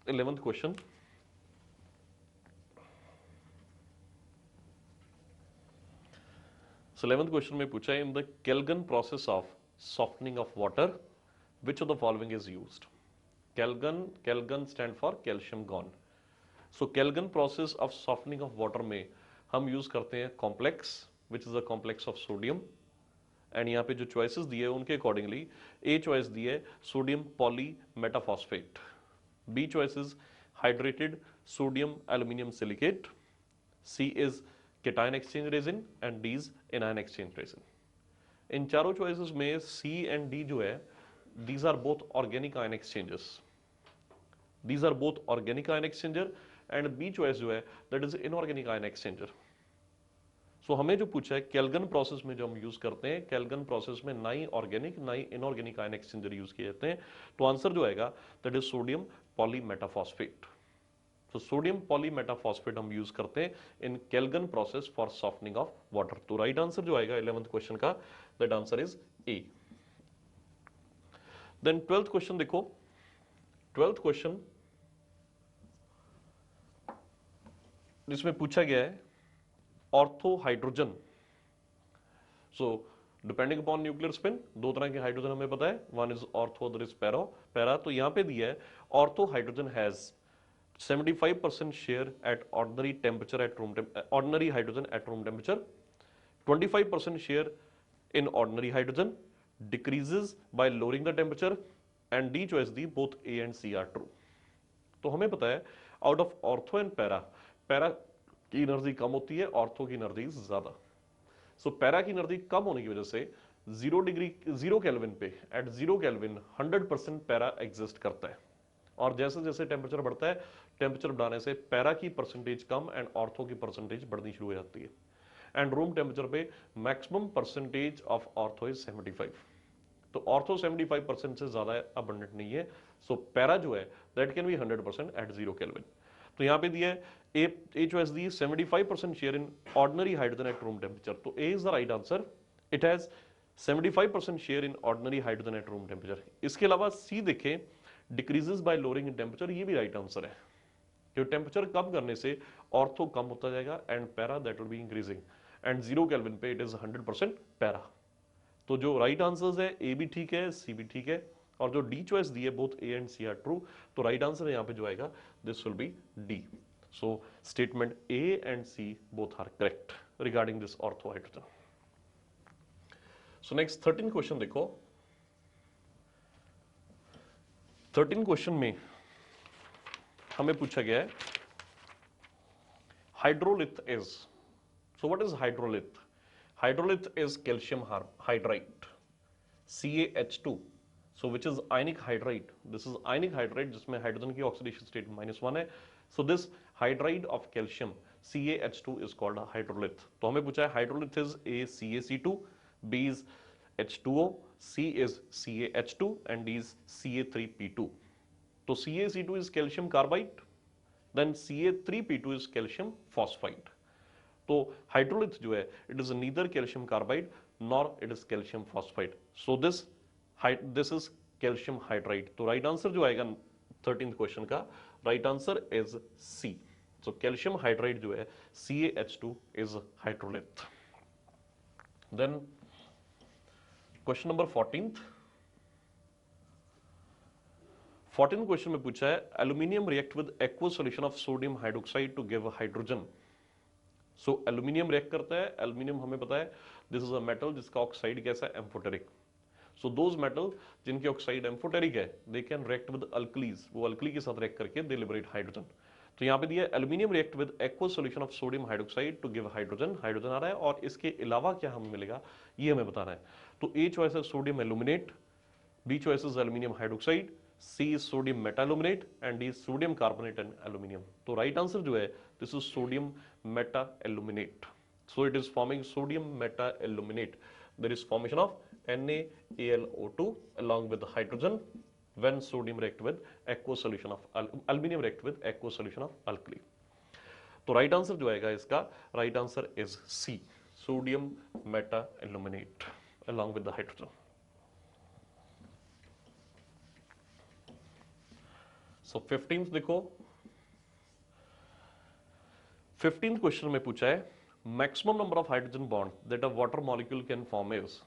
11th question, सो 11th question में पूछा है in the Calgon process of softening of water which of the following is used. Calgon, Calgon stand for calcium gone. So Calgon process of softening of water में हम use करते हैं complex which is a complex of sodium. And यहाँ पे जो choices दिए उनके accordingly ए choice दी है sodium poly metaphosphate, B choice is hydrated sodium aluminium silicate, C is cation exchange resin and D is anion exchange resin. इन चारों choices में सी एंड डी जो है these are both organic ion exchanges, these are both organic ion exchanger, and B choice जो है that is inorganic ion exchanger. So हमें जो पूछा है केल्गन प्रोसेस में जो हम यूज करते हैं, केल्गन प्रोसेस में ना ही ऑर्गेनिक ना ही इनऑर्गेनिक आयन एक्सचेंजर यूज किए जाते हैं, तो आंसर जो आएगा दैट इज सोडियम पॉलीमेटाफॉस्फेट। तो सोडियम पॉलीमेटाफॉस्फेट हम यूज करते हैं in Calgon process for softening of water. तो राइट आंसर जो आएगा 11th क्वेश्चन का that answer is A. Then 12th question देखो, 12th क्वेश्चन जिसमें पूछा गया है ortho hydrogen. So depending upon nuclear spin दो तरह के हाइड्रोजन हमें पता है, one is ortho other is para. Para तो यहां पे दिया है ortho hydrogen has 75% share at ordinary temperature at room ordinary hydrogen at room temperature, 25% share in ordinary hydrogen, decreases by lowering the temperature, and D choice the both A and C are true। तो हमें पता है out of ortho and para, para की energy कम होती है, ortho की energy ज्यादा। सो para की एनर्जी कम होने की वजह से 0 डिग्री 0 केल्विन पे एट 0 केल्विन 100% पैरा एग्जिस्ट करता है, और जैसे जैसे टेम्परेचर बढ़ता है टेम्परेचर बढ़ाने से पैरा की परसेंटेज कम एंड ऑर्थो की परसेंटेज बढ़नी शुरू हो जाती है। एंड रूम टेम्परेचर पे maximum percentage of ortho is 75। तो ऑर्थो 75% से ज्यादा अबंडेंट नहीं है, सो पैरा जो है that can be 100% at 0 kelvin. तो यहां पे दिया है A choice the 75% share in ordinary hydrogen at room temperature, तो A is the right answer. It has 75% share in ordinary hydrogen at room temperature. इसके अलावा सी देखें decreases by lowering in temperature, ये भी राइट आंसर है, क्योंकि temperature कम करने से ऑर्थो कम होता जाएगा and para that will be increasing, and 0 kelvin पे इट इज 100% पैरा। तो जो राइट आंसर्स है ए भी ठीक है सी भी ठीक है, और जो डी चॉइस दी है both A and C are true, तो राइट आंसर यहां पे जो आएगा this will be D. So statement A and C both are correct regarding this ortho hydrogen. So next 13 question देखो, 13 क्वेश्चन में हमें पूछा गया है hydrolith is, so what is hydrolith? Hydrolith is calcium hydride, CaH2, so which is ionic hydride. This is ionic hydride जिसमें hydrogen की oxidation state -1 है। So this hydride of calcium CaH2 is called a hydrolith। तो हमें पूछा है hydrolith is A CaC2, B is H2O, C is CaH2 and D is Ca3P2। तो CaC2 is calcium carbide, then Ca3P2 is calcium phosphide। तो hydrolith जो है it is neither calcium carbide nor it is calcium phosphide, so this is calcium hydride. तो right answer जो आएगा 13th question का right answer is C. So calcium hydride जो है CaH2 is hydrolith. Then question number 14th question में पूछा है aluminium react with aqueous solution of sodium hydroxide to give hydrogen. So aluminium react करता है, aluminium हमें पता है दिस इज अ मेटल जिसका ऑक्साइड कैसा है एम्फोटेरिक। सो दोज मेटल जिनके ऑक्साइड एम्फोटेरिक है they can react with alkalis, वो अल्कली के साथ रिएक्ट करके दे लिबरेट हाइड्रोजन। तो यहां पे दिया aluminium react with aqueous solution of sodium hydroxide to give hydrogen, hydrogen आ रहा है और इसके अलावा क्या हमें मिलेगा ये हमें बताना है। तो ए चॉइस है sodium aluminate, B choice is aluminium hydroxide, C is sodium meta-aluminate and D is sodium carbonate and aluminum। तो राइट आंसर जो है this is sodium meta-aluminate। So it is forming sodium meta-aluminate। There is formation of NaAlO2 along with hydrogen when sodium react with aqueous solution of aluminum react with aqueous solution of alkali। तो right answer जो आएगा इसका right answer is C, sodium meta-aluminate along with the hydrogen। So 15th देखो, 15th question में पूछा है maximum number of hydrogen bond that a water molecule can form is.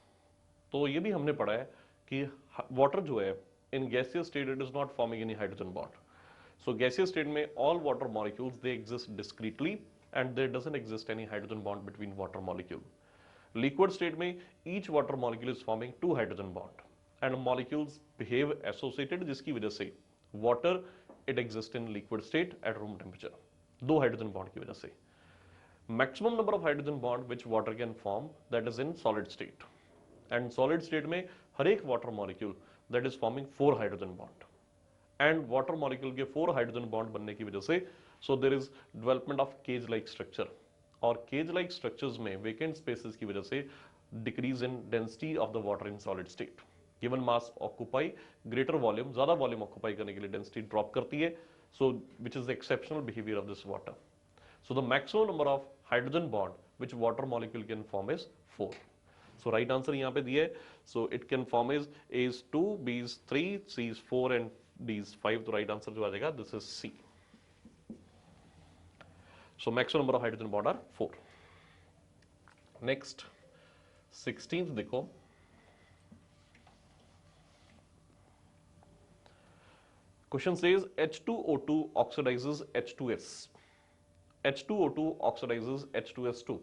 तो ये भी हमने पढ़ा है कि वाटर जो है in gaseous state it is not forming any hydrogen bond. So gaseous state में all water molecules they exist discretely and there doesn't exist any hydrogen bond between water molecule. Liquid state में each water molecule is forming two hydrogen bond and molecules behave associated, जिसकी वजह से water it exist in liquid state at room temperature, दो hydrogen bond की वजह से। Maximum number of hydrogen bond which water can form that is in solid state, and solid state में हर एक water molecule that is forming 4 hydrogen bond, and water molecule के 4 hydrogen bond बनने की वजह से so there is development of cage like structure, और cage like structures में वेकेंट स्पेसेस की वजह से decrease in density of the water in solid state. Given mass occupy greater volume, ज्यादा वॉल्यूम ऑक्यूपाई करने के लिए डेंसिटी ड्रॉप करती है, so which is the exceptional behaviour of this water. So the maximum number of hydrogen bond which water molecule can form is 4। So right answer यहां पे दिया है, so it can form is A is 2, B is 3, C is 4 and D is 5। तो right answer जो आ जाएगा this is C। So maximum number of hydrogen bond are 4। Next 16th देखो, question says H2O2 oxidizes H2S, H2O2 oxidizes H2S2।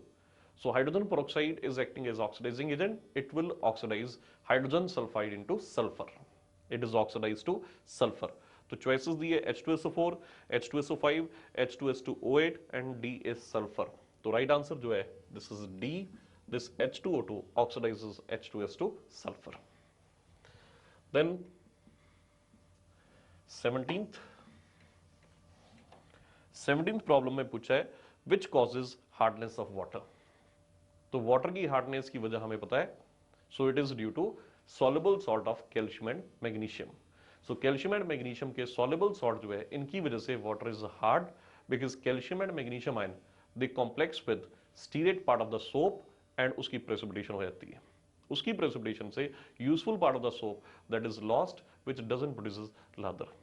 So hydrogen peroxide is acting as oxidizing agent. It will oxidize hydrogen sulfide into sulfur. It is oxidized to sulfur. तो choices दिए H2SO4, H2SO5, H2S2O8 and D is sulfur। तो right answer जो है this is D, this H2O2 oxidizes H2S2 sulfur। Then 17th problem में पूछा है which causes hardness of water. तो water की हार्डनेस की वजह हमें पता है, so it is due to soluble salt of calcium and magnesium. So calcium and magnesium के सॉल्युबल सॉल्ट जो है इनकी वजह से water is hard, because calcium and magnesium ion they complex with stearate part of the soap and उसकी precipitation हो जाती है। उसकी प्रेसिपिटेशन से useful part of the soap that is lost which doesn't produce lather.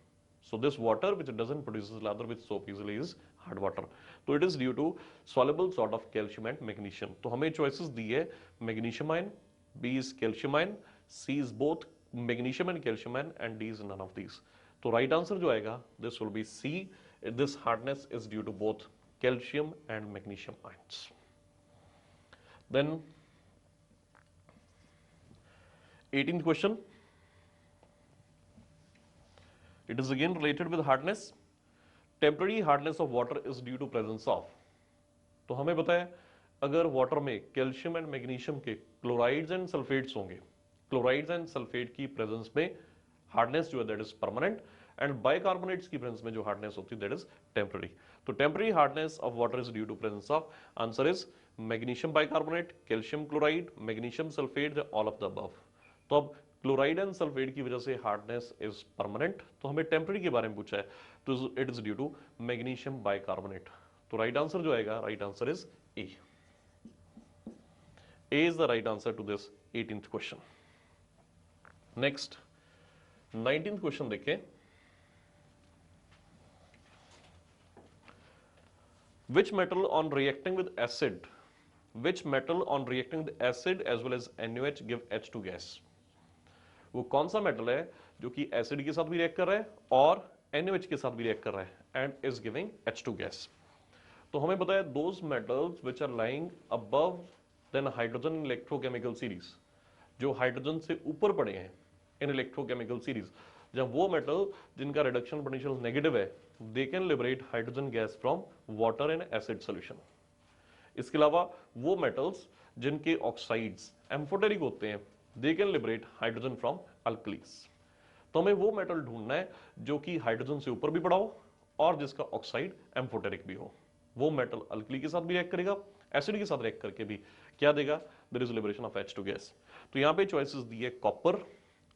So this water which doesn't produce lather with soap easily is hard water. So it is due to soluble salt of calcium and magnesium. तो हमें choices दी है magnesium ion, B is calcium ion, C is both magnesium and calcium ion and D is none of these. तो right answer जो आएगा this will be C. This hardness is due to both calcium and magnesium ions. Then 18th question. It is again related with hardness. Temporary hardness of water is due to presence of। तो हमें पता है अगर water में calcium and magnesium के chlorides and sulphates होंगे, chlorides and sulphate की presence में हार्डनेस जो है that is permanent, and bicarbonates की प्रेजेंस में जो हार्डनेस होती है दैट इज टेम्पररी। तो temporary hardness of water is due to presence of, answer is magnesium bicarbonate, calcium chloride, magnesium sulphate, all of the above. तो अब chloride and sulphate की वजह से हार्डनेस इज परमानेंट, तो हमें टेम्पररी के बारे में पूछा है, तो it is due to magnesium bicarbonate. तो राइट आंसर जो आएगा, right answer is A. A is the right answer to this 18th question. Next 19th question देखें, which metal on reacting with acid, which metal on reacting with acid as well as NaOH give H2 gas। वो कौन सा metal है जो कि acid के साथ भी रिएक्ट कर रहा है और NaOH के साथ भी रिएक्ट कर रहा है and is giving H2 gas. तो हमें पता है those metals which are lying above then hydrogen in electrochemical series, जो हाइड्रोजन से ऊपर पड़े हैं इन इलेक्ट्रोकेमिकल सीरीज, जब वो मेटल जिनका रिडक्शन पोटेंशियल नेगेटिव है they can liberate hydrogen gas from water and acid solution. इसके अलावा वो मेटल्स जिनके ऑक्साइड्स एम्फोटेरिक होते हैं they can liberate hydrogen from alkalis. तो हमें वो मेटल ढूंढना है जो कि हाइड्रोजन से ऊपर भी पड़ा हो और जिसका ऑक्साइड एम्फोटेरिक भी हो। वो मेटल अल्कली के साथ भी रिएक्ट करेगा, एसिड के साथ रिएक्ट करके भी क्या देगा, there is liberation of H2 gas. तो यहां पे चॉइसेस दी है copper,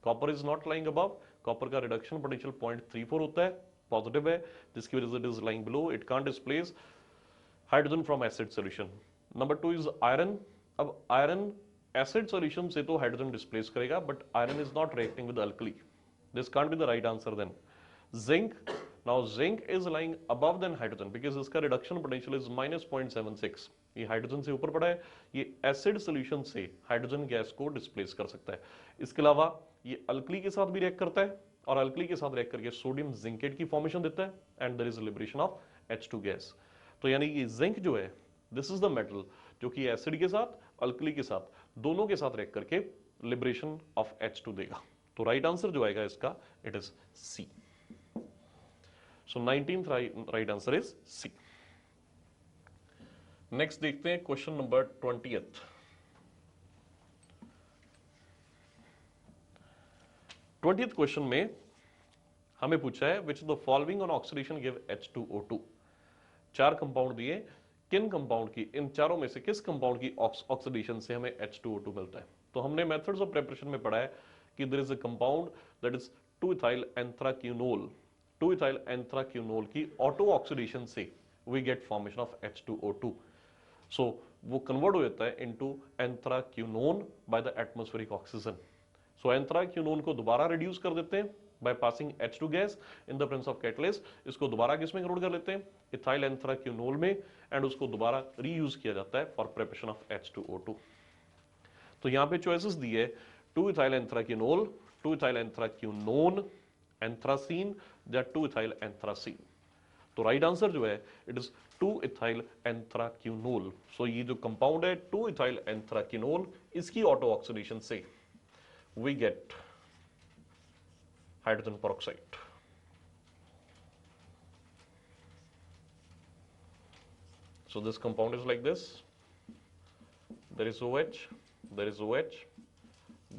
copper is not lying above, copper का रिडक्शन पोटेंशियल 0.34 होता है, पॉजिटिव है, जिसकी वजह से it is lying below, it can't displace hydrogen from acid solution. Number 2 is iron. अब आयरन एसिड सॉल्यूशन से तो हाइड्रोजन डिस्प्लेस करेगा but iron is not reacting with alkali, this can't be the right answer. Then zinc, now zinc is lying above then hydrogen because इसका reduction potential is -0.76, ये hydrogen से ऊपर पड़ा है, ये एसिड सॉल्यूशन से hydrogen gas को displace कर सकता है। इसके अलावा ये अल्कली के साथ भी रिएक्ट करता है और अल्कली के साथ रिएक्ट करके सोडियम जिंकेट की फॉर्मेशन देता है and there is liberation of H2 gas. तो यानी कि जिंक जो है दिस इज द मेटल जो कि एसिड के साथ अल्कली के साथ दोनों के साथ रिएक्ट करके लिबरेशन ऑफ H2 देगा। तो राइट आंसर जो आएगा इसका it is C. So 19th right answer is C. Next देखते हैं question number 20th। 20th question में हमें पूछा है which the following on oxidation give H2O2। चार कंपाउंड दिए, किन कंपाउंड की, इन चारों में से किस कंपाउंड की ऑक्सीडेशन से हमें H2O2 मिलता है। तो हमने मेथड्स ऑफ प्रिपरेशन में पढ़ा है कि there is a compound that is 2-ethyl anthraquinol. 2-ethyl anthraquinol की ऑटो ऑक्सीडेशन से we get formation of H2O2। So वो कन्वर्ट हो जाता है into anthraquinone by the atmospheric oxygen. So anthraquinone को दोबारा रिड्यूस कर देते हैं by passing H2 gas in the presence of catalyst. इसको दोबारा किसमें कन्वर्ट कर लेते हैं, इथाइल एंथ्राक्यूनोल में, एंड उसको दोबारा रीयूज किया जाता है फॉर प्रिपरेशन ऑफ H2O2। तो यहां पे चॉइसेस दी है 2-ethyl anthraquinol, 2-ethyl anthraquinone, anthracene या 2-ethyl एंथ्रासीन। तो राइट आंसर जो है इट इज 2-ethyl एंथ्राक्यूनोल। सो ये जो कंपाउंड है 2-ethyl एंथ्राक्यूनोल, इसकी ऑटो ऑक्सीडेशन से we get hydrogen peroxide। So this compound is like this, there is OH, there is OH,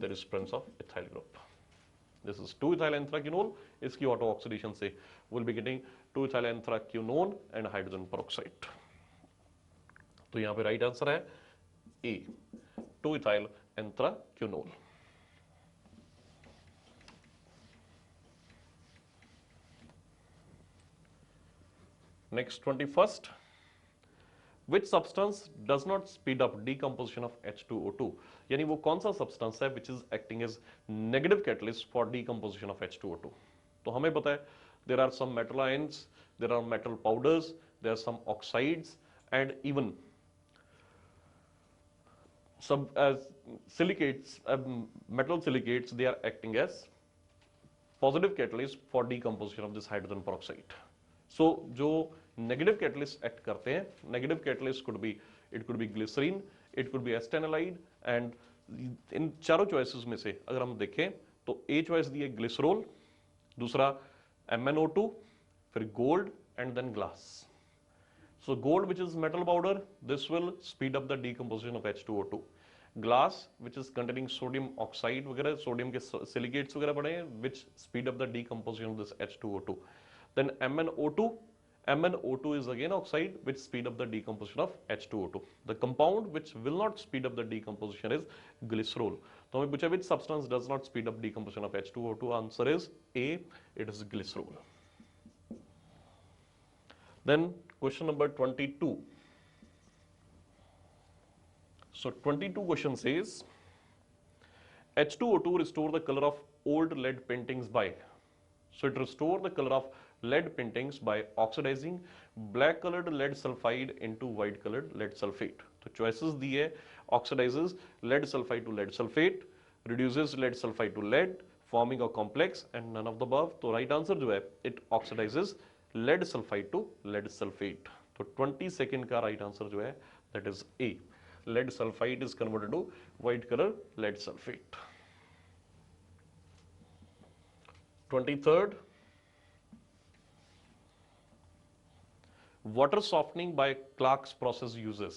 there is presence of ethyl group। This is 2-ethyl anthraquinol, इसकी auto oxidation से we'll be getting 2-ethyl anthraquinone and hydrogen peroxide। तो यहां पे right answer है ए, 2-ethyl एंथ्राक्यूनोल। Next 21st, which substance does not speed up decomposition of H2O2। यानी वो कौन सा सब्सटेंस है which is acting as negative catalyst for decomposition of H2O2। तो हमें पता है there are some metal ions, there are metal powders, there are some oxides and even some silicates, metal silicates, they are acting as positive catalyst for decomposition of this hydrogen peroxide। सो जो negative catalyst act करते हैं, negative catalyst could be, it could be glycerine, it could be acetanilide, and इन चारों choices में से अगर हम देखें तो ए चॉइस दी है ग्लिसरोल, दूसरा MnO2, फिर gold and then glass. So gold which is metal powder, this will speed up the decomposition of H2O2। Glass which is containing sodium oxide वगैरह, सोडियम के सिलिकेट्स वगैरह बने हैं which speed up the decomposition of this H2O2। Then MnO2, MnO2 is again oxide which speed up the decomposition of H2O2। The compound which will not speed up the decomposition is glycerol। तो हमें पूछा which substance does not speed up decomposition of H2O2, answer is A, it is glycerol। Then question number 22। So 22 question says H2O2 restore the color of old lead paintings by, so it restore the color of lead paintings by oxidizing black colored lead sulfide into white colored lead sulfate। तो choices दी है oxidizes lead sulfide to lead sulfate, reduces lead sulfide to lead, forming a complex, and none of the above। तो right answer जो है it oxidizes lead sulfide to lead sulfate। तो 22nd का right answer जो है that is A, lead sulfide is converted to white color lead sulfate। 23rd, water softening by Clark's process uses.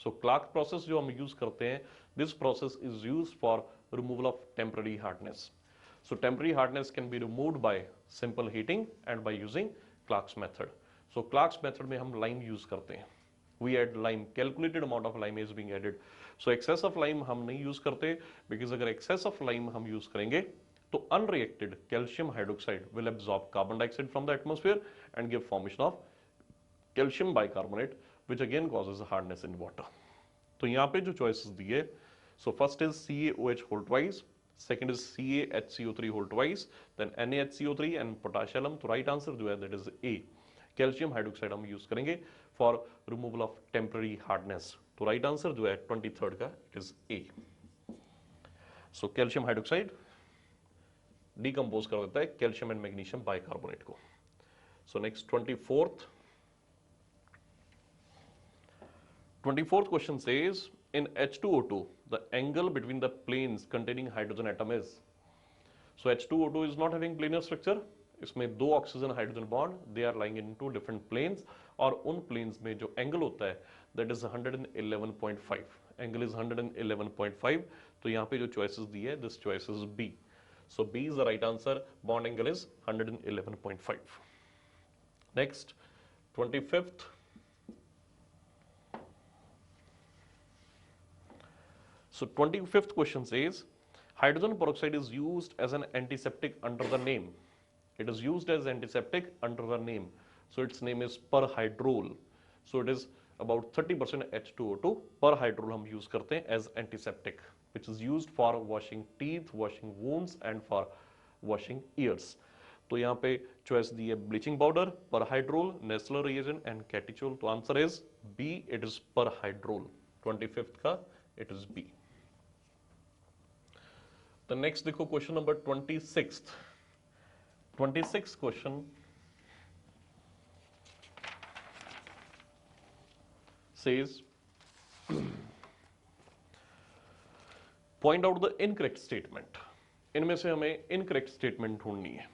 So Clark process जो हम use करते हैं, this process is used for removal of temporary hardness. So temporary hardness can be removed by simple heating and by using Clark's method. So Clark's method में हम lime use करते हैं, we add lime, calculated amount of lime is being added. So excess of lime हम नहीं use करते, because अगर access of lime हम use करेंगे तो unreacted calcium hydroxide will absorb carbon dioxide from the atmosphere and give formation of calcium bicarbonate which again causes hardness in water। तो यहां पे जो choices दिए, so first is CaOH whole twice, second is CaHCO3 whole twice, then NaHCO3 and potassium. तो right answer जो है that is A. Calcium hydroxide हम use करेंगे for removal of temporary hardness. तो राइट आंसर जो है 23rd का it is A. So calcium hydroxide decompose कर देता है कैल्शियम एंड मैग्नीशियम बाइकार्बोनेट को. So next 24th question says in H2O2 the angle between the planes containing hydrogen atom is. So H2O2 is not having planar structure. इसमें दो oxygen hydrogen bond they are lying in two different planes और उन planes में जो angle होता है that is 111.5. Angle is 111.5. तो यहाँ पे जो चॉइसेस दी है this choice is B. So B is the right answer. Bond angle is 111.5. Next 25th. So 25th question says hydrogen peroxide is used as an antiseptic under the name. It is used as antiseptic under the name. So its name is perhydrol. So it is about 30% H2O2. Perhydrol हम use करते हैं as antiseptic, which is used for washing teeth, washing wounds and for washing ears. तो यहाँ पे choice दी है bleaching powder, perhydrol, Nessler reagent and catechol. तो answer is B. It is perhydrol. 25th का it is B. The next देखो question number 26th. 26th question says point out the incorrect statement. इनमें से हमें incorrect statement ढूंढनी है.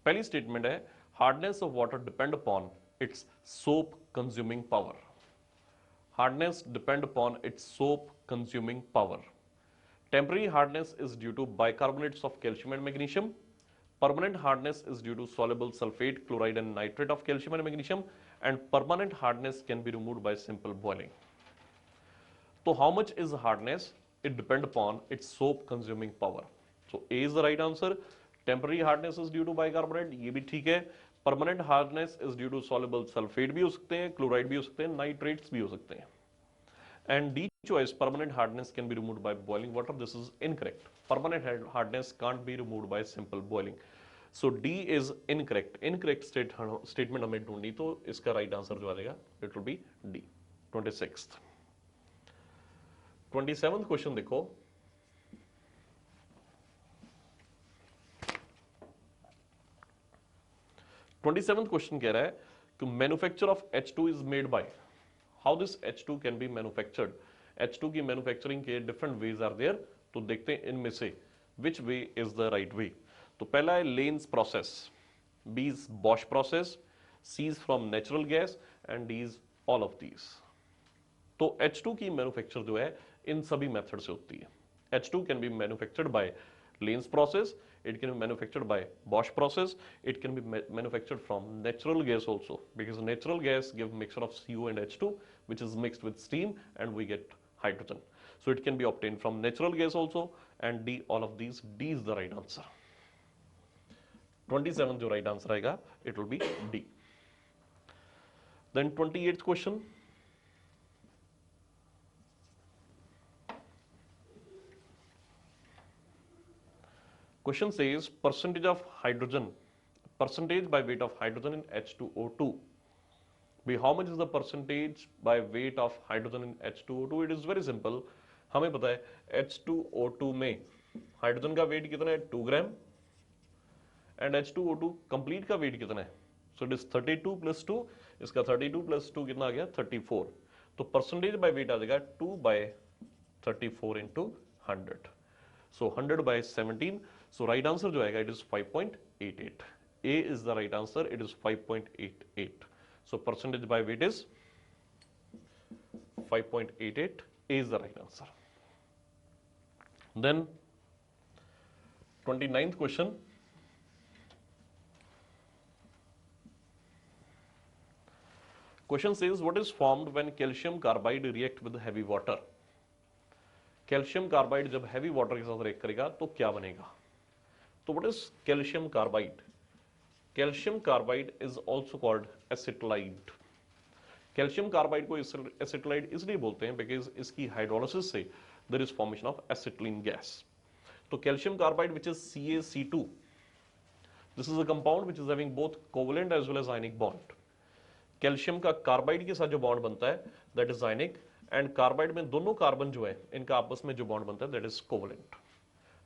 पहली statement है hardness of water depend upon its soap consuming power. Hardness depend upon its soap consuming power. Temporary hardness is due to bicarbonates of calcium and magnesium. Permanent hardness is due to soluble sulfate, chloride and nitrate of calcium and magnesium. And permanent hardness can be removed by simple boiling. So how much is hardness? It depends upon its soap consuming power. So A is the right answer. Temporary hardness is due to bicarbonate. ये भी ठीक है. Permanent hardness is due to soluble sulfate भी हो सकते हैं, chloride भी हो सकते हैं, nitrates भी हो सकते हैं. And D choice, permanent hardness can be removed by boiling water. This is incorrect. Permanent hardness can't be removed by simple boiling. So D is incorrect. Incorrect statement हमें ढूंढनी, तो इसका right answer जो आ जाएगा it will be D. 26th. 27th question देखो. 27th question कह रहा है कि manufacture of H2 is made by. How this H2 can be manufactured? H2 की manufacturing के different ways are there. तो देखते हैं इनमें से which way is the right way. तो पहला है Lane's process, B is Bosch process, C is from natural gas and D is all of these. तो H2 की manufacture जो है इन सभी मेथड से होती है. H2 can be manufactured by Lane's process, it can be manufactured by Bosch process, it can be manufactured from natural gas also, because natural gas give mixture of CO and H2 which is mixed with steam and we get hydrogen. So it can be obtained from natural gas also, and D all of these. D is the right answer. 27 जो right answer आएगा it will be D. Then 28th question. Question says percentage of hydrogen, percentage by weight of hydrogen in H2O2. How much is the percentage by weight of hydrogen in H2O2? It is very simple. हमें पता है H2O2 में hydrogen का wait कितना है 2 gram and H2O2 complete का wait कितना है. So it is 32 plus 2. इसका 32 प्लस 2 कितना आ गया 34. तो परसेंटेज बाय वेट आ जाएगा 2 बाय 34 इंटू 100. सो 100 बाय 17. सो राइट आंसर जो आएगा it is 5.88. A is the right answer. It is 5.88. So percentage by weight is 5.88. A is the right answer. Then 29th question. Question says what is formed when calcium carbide react with heavy water? Calcium carbide जब heavy water के साथ react करेगा तो क्या बनेगा? तो what is calcium carbide? Calcium carbide is also called acetylide. Calcium carbide को acetylide इसलिए बोलते हैं बिकॉज इसकी हाइड्रोलिसिस से there is formation of acetylene gas. तो calcium carbide which is CaC2, this is a compound which is having both covalent as well as ionic bond. Calcium का carbide के साथ जो बॉन्ड बनता है that is ionic, and carbide में दोनों carbon जो है इनका आपस में जो बॉन्ड बनता है दैट इज कोवलेंट।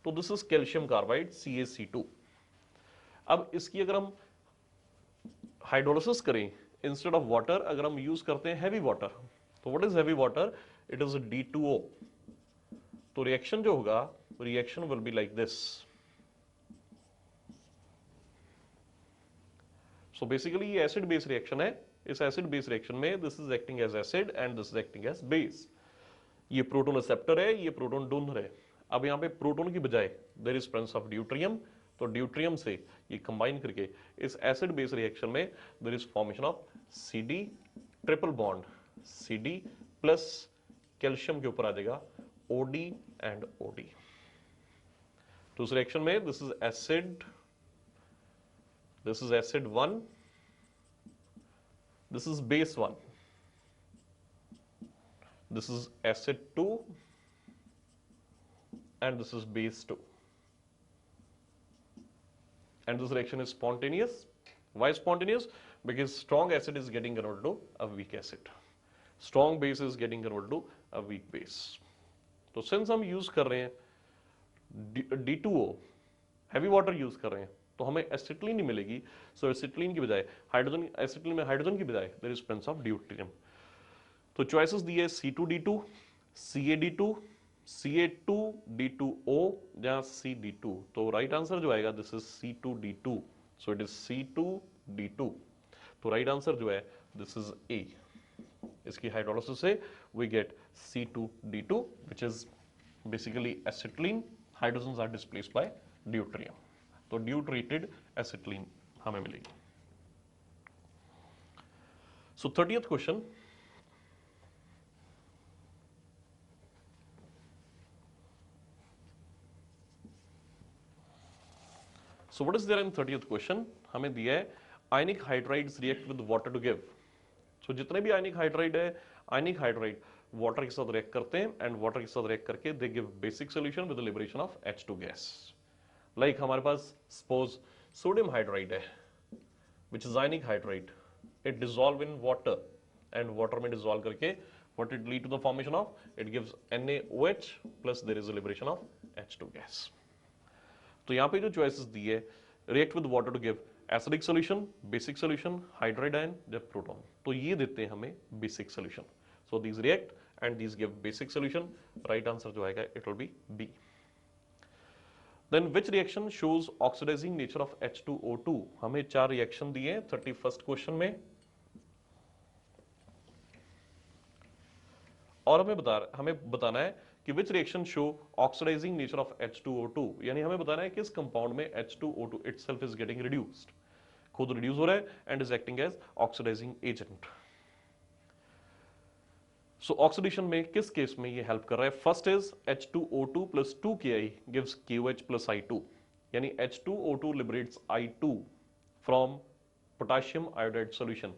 तो this is calcium carbide CaC2। अब इसकी अगर हम हाइड्रोलिसिस करें इंस्टेड ऑफ वाटर, अगर हम यूज करते हैं हैवी वाटर, तो what is heavy water? It is D2O। तो रिएक्शन जो होगा, reaction will be like this. So basically ये एसिड बेस रिएक्शन है। इस एसिड बेस रिएक्शन में this is acting as acid and this is acting as base. ये proton acceptor है, ये प्रोटॉन डोनर है। अब यहां पे प्रोटॉन की बजाय there is presence of deuterium, तो ड्यूट्रियम से ये कंबाइन करके इस एसिड बेस रिएक्शन में there is formation of CD triple bond, CD plus calcium के ऊपर आ जाएगा OD एंड OD। तो इस रिएक्शन में this is acid 1, this is base 1, this is acid 2 and this is base 2, and this reaction is spontaneous. Why spontaneous? Because strong acid is getting converted to a weak acid, strong base is getting converted to a weak base. तो since हम use कर रहे हैं D2O, heavy water use कर रहे हैं, तो हमें एसिटिलीन नहीं मिलेगी। सो एसिटिलीन की बजाय हाइड्रोजन, एसिटिलीन में हाइड्रोजन की बजाय there is presence of deuterium. तो चॉइसेस दिए C2D2, CaD2, Ca2D2O या CD2। तो राइट आंसर जो आएगा this is C2D2। So it is C2D2। तो राइट आंसर जो है दिस इज A। इसकी हाइड्रोलिसिस से we get C2D2 which is basically acetylene, hydrogens are displaced by deuterium. तो ड्यूट्रेटेड एसिटिलीन हमें मिलेगी। So 30th question, so what is there in 30th question? हमें दिया है ionic hydrides react with water to give. So जितने भी आयनिक hydride है, आयनिक hydride water के साथ रिएक्ट करते हैं एंड वाटर के साथ रिएक्ट करके they give basic solution with the liberation of H2 gas. Like हमारे पास सपोज सोडियम हाइड्राइड है which is ionic hydride, it dissolve in water and water में dissolve करके what it lead to the formation of, it gives NaOH plus there is a liberation of H2 gas। तो यहाँ पे जो choices दी है, react with water to give acidic solution, basic solution, hydride ion या proton, तो ये देते हैं हमें basic solution। So these react and these give basic solution, right answer जो आएगा it will be B। Then which reaction shows oxidizing nature of H2O2? हमें 4 reaction दिए 31st क्वेश्चन में, और हमें बताना है कि which reaction show oxidizing nature of H2O2, यानी हमें बताना है कि इस कंपाउंड में H2O2 itself is getting reduced, खुद रिड्यूस हो रहा है and is acting as oxidizing agent। So oxidation में किस केस में ये हेल्प कर रहा है? First is H2O2 plus 2Ki gives KOH plus I2, यानी H2O2 liberates I2 from potassium iodide solution.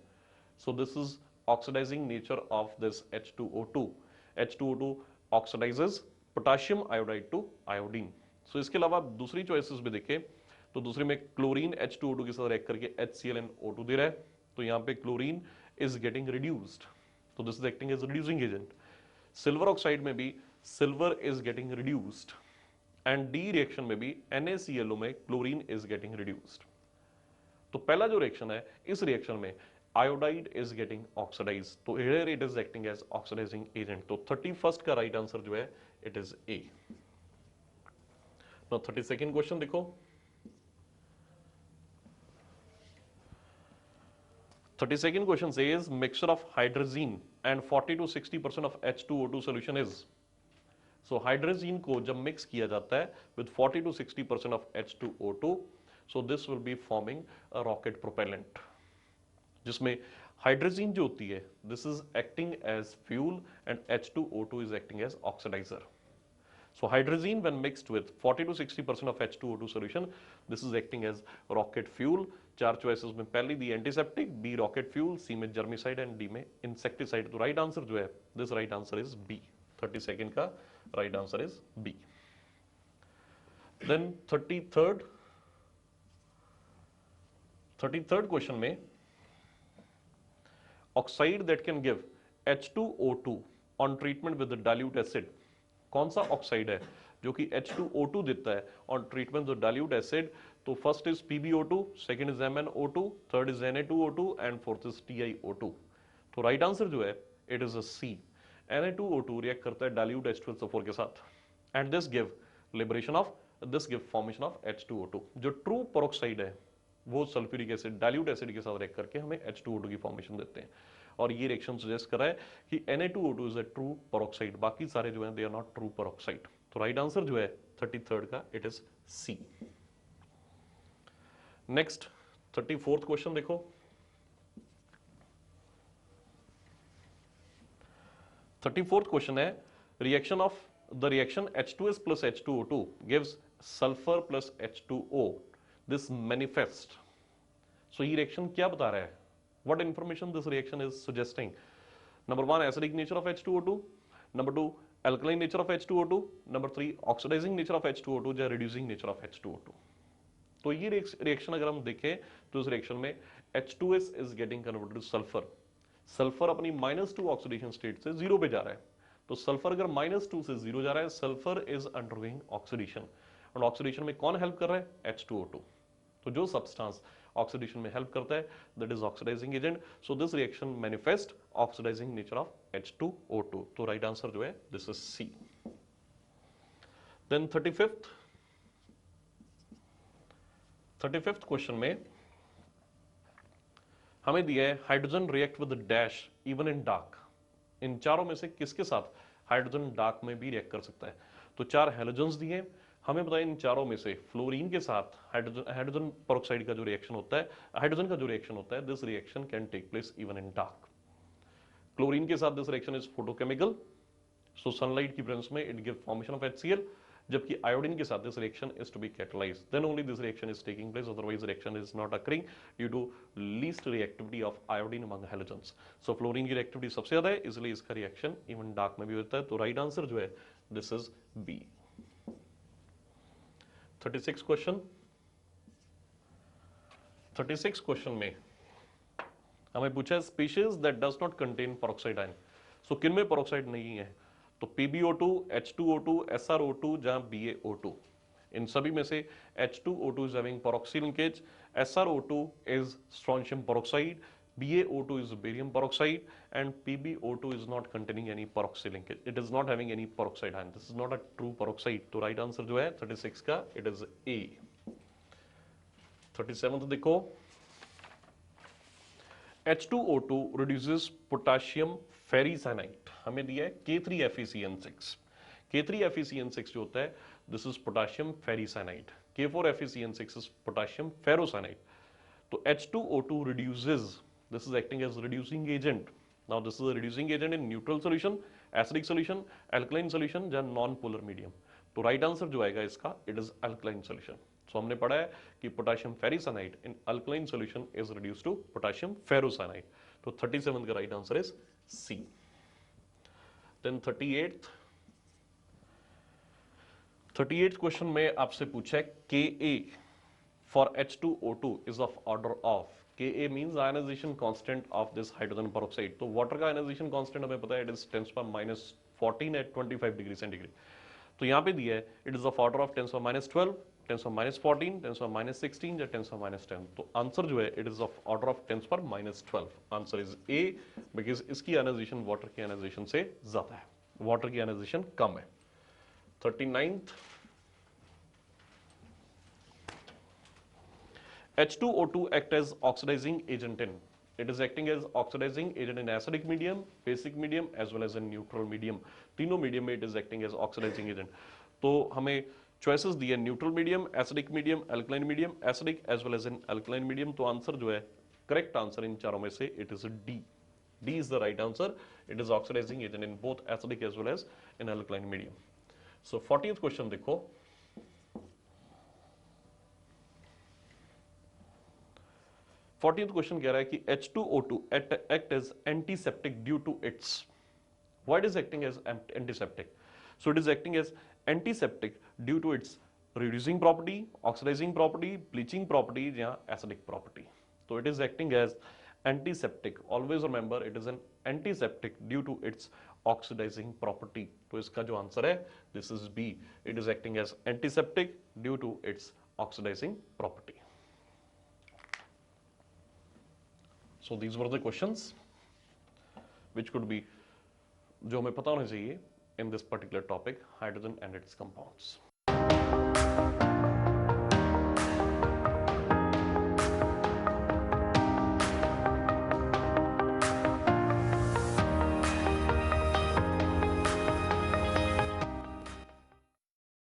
So this is oxidizing nature of this H2O2. H2O2 oxidizes potassium iodide to iodine. So इसके अलावा दूसरी choices भी देखें तो दूसरी में chlorine H2O2 के साथ रिएक्ट करके HClNO2 दे रहा है, तो यहाँ पे क्लोरीन इज गेटिंग रिड्यूस्ड, तो this is acting as reducing agent. Silver oxide में भी silver is getting reduced and D reaction में भी NaClO में क्लोरीन इज गेटिंग रिड्यूस्ड। तो पहला जो रिएक्शन है, इस रिएक्शन में आयोडाइड इज गेटिंग ऑक्सीडाइज, तो here it is acting as oxidizing agent. तो 31st का राइट आंसर जो है it is A। Now 32nd question देखो, 32nd question says mixture of hydrazine and 40 to 60% of H2O2 solution is। So hydrazine को जब mix किया जाता है with 40 to 60% of H2O2, so this will be forming a rocket propellant, जिसमें hydrazine जो होती है this is acting as fuel and H2O2 is acting as oxidizer। So hydrazine when mixed with 40 to 60% of H2O2 solution, this is acting as rocket fuel। चार choices में पहली दी antiseptic, B rocket fuel, C में germicide and D में insecticide. तो right answer जो है this right answer is B. 32nd का right answer is B. Then 33rd question में oxide that can give H2O2 on treatment with dilute acid, कौन सा oxide है जो कि H2O2 देता है on treatment with dilute acid? तो first is PbO2, second is MnO2, third is Na2O2 and fourth is TiO2। तो राइट आंसर जो है it is uh C. Na2O2 react करता है डाइल्यूट H2SO4 के साथ and this give formation of H2O2। जो true peroxide है वो सल्फ्यूरिक एसिड डाइल्यूट एसिड के साथ रिएक्ट करके हमें H2O2 की फॉर्मेशन देते हैं। और ये रिएक्शन सजेस्ट कर रहा है कि Na2O2 is a true peroxide, बाकी सारे जो हैं they are not true peroxide. तो राइट आंसर जो है 33rd का it is C. Next 34th question देखो। 34th क्वेश्चन है reaction of the reaction H2S plus H2O2 gives sulfur plus H2O, this manifest। So ये रिएक्शन क्या बता रहा है? What information this reaction is suggesting? Number 1 acidic nature of H2O2, number 2 alkaline nature of H2O2, number 3 oxidizing nature of H2O2 या reducing nature of H2O2। तो ये reaction अगर हम देखें तो इस रिएक्शन में H2S is getting converted to sulfur। Sulphur अपनी -2 ऑक्सीडेशन स्टेट से 0 पे जा रहा है, तो सल्फर अगर -2 से 0 जा रहा है, सल्फर इज अंडरगोइंग ऑक्सीडेशन। और ऑक्सीडेशन में कौन हेल्प कर रहा है? H2O2। तो जो सब्सटेंस ऑक्सीडेशन में हेल्प करता है that is oxidising agent. So this reaction manifest oxidising nature of H2O2। तो राइट आंसर जो है this is C. Then 35th question में हमें दिया है hydrogen react with dash even in dark. इन चारों में से किसके साथ हाइड्रोजन डार्क में भी रिएक्ट कर सकता है? तो 4 हैलोजन्स दिए, हमें बताया इन चारों में से फ्लोरीन के साथ हाइड्रोजन पेरोक्साइड का जो रिएक्शन होता है, हाइड्रोजन का जो रिएक्शन होता है, this reaction can take place even in dark. Chlorine के साथ this reaction is photochemical, so sunlight की प्रेजेंस में it give formation of HCl, जबकि आयोडीन के साथ this reaction is to be catalyzed, then only this reaction is taking place, otherwise reaction is not occurring due to least reactivity of iodine among halogens. So fluorine की reactivity सबसे ज्यादा है, इसलिए इसका reaction even dark में भी होता है। तो राइट आंसर जो है this is B. 36 question. 36 question में हमें पूछा है species that does not contain peroxide ion. So किन में पेरोक्साइड नहीं है? तो PbO2, H2O2, SrO2 जहां BaO2, इन सभी में से H2O2 is having peroxyl linkage, SrO2 is strontium peroxide, BaO2 is barium peroxide, and PbO2 is not containing any peroxyl linkage. It is not having any peroxide ion. This is not a true peroxide. तो right answer जो है 36 का it is A। 37th देखो, H2O2 reduces potassium ferricyanide, हमें दिया है K3FeCN6। K3FeCN6 जो होता है this is potassium ferricyanide, K4FeCN6 is potassium ferrocyanide. तो H2O2 reduces, this is acting as reducing agent। Now this is a reducing agent in neutral solution, acidic solution, alkaline solution या non-polar medium। तो right answer जो आएगा इसका it is alkaline solution. So हमने पढ़ा है कि potassium ferricyanide in alkaline solution is reduced to potassium ferrocyanide. तो 37 का right answer is C. Then 38th question में आपसे पूछा है Ka for H2O2 is of order of, Ka means ionisation constant of this hydrogen peroxide. तो water का ionisation constant हमें पता है it is 10⁻14 at 25 degree centigrade. तो यहां पे दिया है it is of order of 10⁻12, 10⁻14, 10⁻16 या 10⁻10। तो आंसर जो है it is of order of 10⁻12। Answer is A, because इसकी आयनाइजेशन वाटर की आयनाइजेशन से ज्यादा है, वाटर की आयनाइजेशन कम है। 39th, H2O2 act as oxidizing agent in, it is acting as oxidizing agent in acidic medium, basic medium as well as in neutral medium। तीनों medium में it is acting as oxidizing agent। तो हमें choices दिए neutral medium, acidic medium, alkaline medium, acidic as well as in alkaline medium. तो answer जो है correct answer इन चारों में से it is D. D is the right answer, it is oxidising agent in both acidic as well as in alkaline medium. So 40th question देखो, 40th question कह रहा है कि H2O2 act as antiseptic due to its, why it is acting as antiseptic? So it is acting as antiseptic due to its reducing property, oxidizing property, bleaching property या acidic property. So it is acting as antiseptic. Always remember it is an antiseptic due to its oxidizing property. तो इसका जो answer है this is B. It is acting as antiseptic due to its oxidizing property. So these were the questions which could be जो हमें पता होना चाहिए in this particular topic, hydrogen and its compounds.